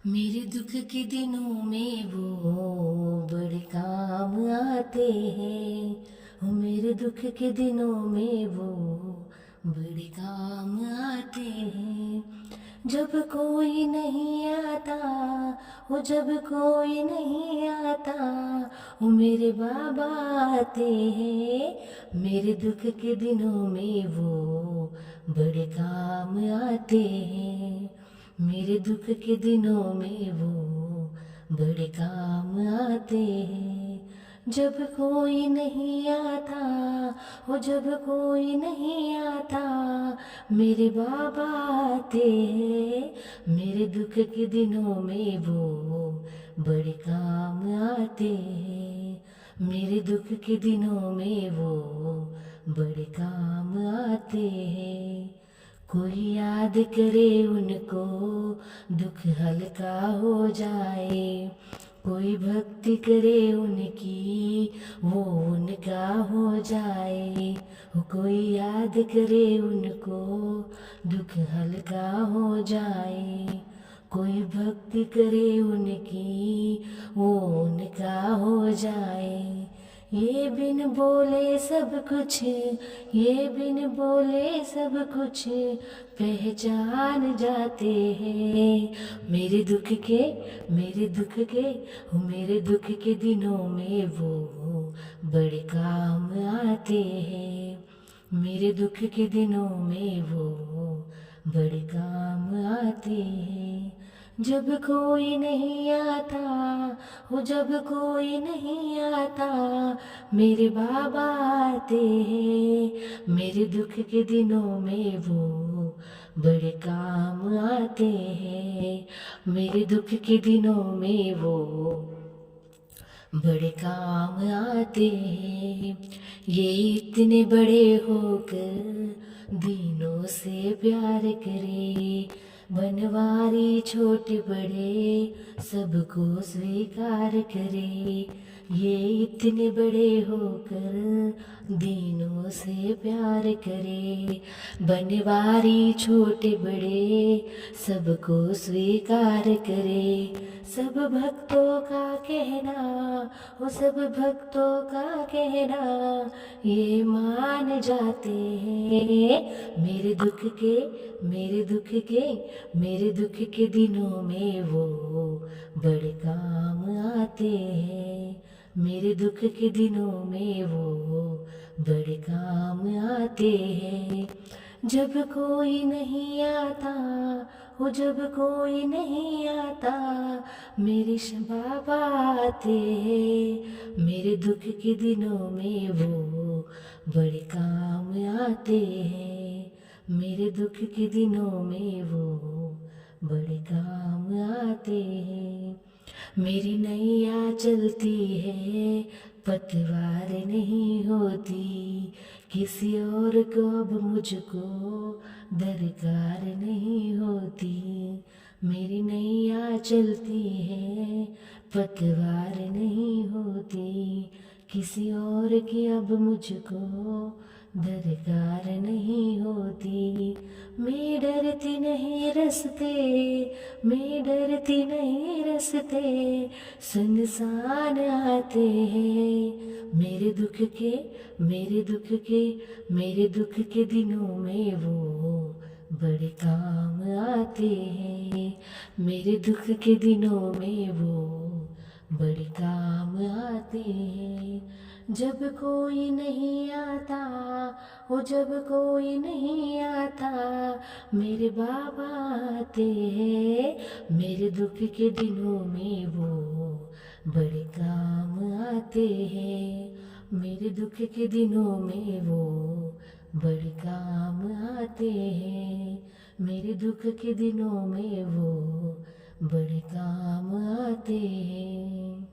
मेरे दुख के दिनों में वो बड़े काम आते हैं। हो मेरे दुख के दिनों में वो बड़े काम आते हैं। जब कोई नहीं आता, वो जब कोई नहीं आता, वो मेरे बाबा आते हैं। मेरे दुख के दिनों में वो बड़े काम आते हैं। मेरे दुख के दिनों में वो बड़े काम आते हैं। जब कोई नहीं आता, वो जब कोई नहीं आता, मेरे बाबा आते हैं। मेरे दुख के दिनों में वो बड़े काम आते हैं। मेरे दुख के दिनों में वो बड़े काम आते हैं। कोई याद करे उनको, दुख हल्का हो जाए। कोई भक्ति करे उनकी, वो उनका हो जाए। कोई याद करे उनको, दुख हल्का हो जाए। कोई भक्ति करे उनकी, वो उनका हो जाए। ये बिन बोले सब कुछ, ये बिन बोले सब कुछ पहचान जाते हैं। मेरे दुख के, मेरे दुख के, मेरे दुख के दिनों में वो बड़े काम आते हैं। मेरे दुख के दिनों में वो बड़े काम आते हैं। जब कोई नहीं आता, वो जब कोई नहीं आता, मेरे बाबा आते हैं। मेरे दुख के दिनों में वो बड़े काम आते हैं। मेरे दुख के दिनों में वो बड़े काम आते हैं। ये इतने बड़े होकर दीनों से प्यार करे। बनवारी छोटे बड़े सबको स्वीकार करे। ये इतने बड़े होकर दीनों से प्यार करे। बनवारी छोटे बड़े सबको स्वीकार करे। सब भक्तों का कहना, वो सब भक्तों का कहना ये मान जाते हैं। मेरे दुख के, मेरे दुख के, मेरे दुख के दिनों में वो बड़े काम आते हैं। मेरे दुख के दिनों में वो बड़े काम आते हैं। जब कोई नहीं आता, वो जब कोई नहीं आता, मेरे बाबा आते हैं। मेरे दुख के दिनों में वो बड़े काम आते हैं। मेरे दुख के दिनों में वो बड़े काम आते हैं। मेरी नैया चलती है, पतवार नहीं होती। किसी और को अब मुझको दरकार नहीं होती। मेरी नैया चलती है, पतवार नहीं होती। किसी और की अब मुझको दरकार नहीं होती। मैं डरती नहीं रस्ते, मैं डरती नहीं रस्ते, सुनसान आते हैं। मेरे दुख के, मेरे दुख के, मेरे दुख के दिनों में वो बड़े काम आते हैं। मेरे दुख के दिनों में वो बड़े काम आते हैं। जब कोई नहीं आता, वो जब कोई नहीं आता, मेरे बाबा आते हैं। मेरे दुख के दिनों में वो बड़े काम आते हैं। मेरे दुख के दिनों में वो बड़े काम आते हैं। मेरे दुख के दिनों में वो बड़े काम आते हैं।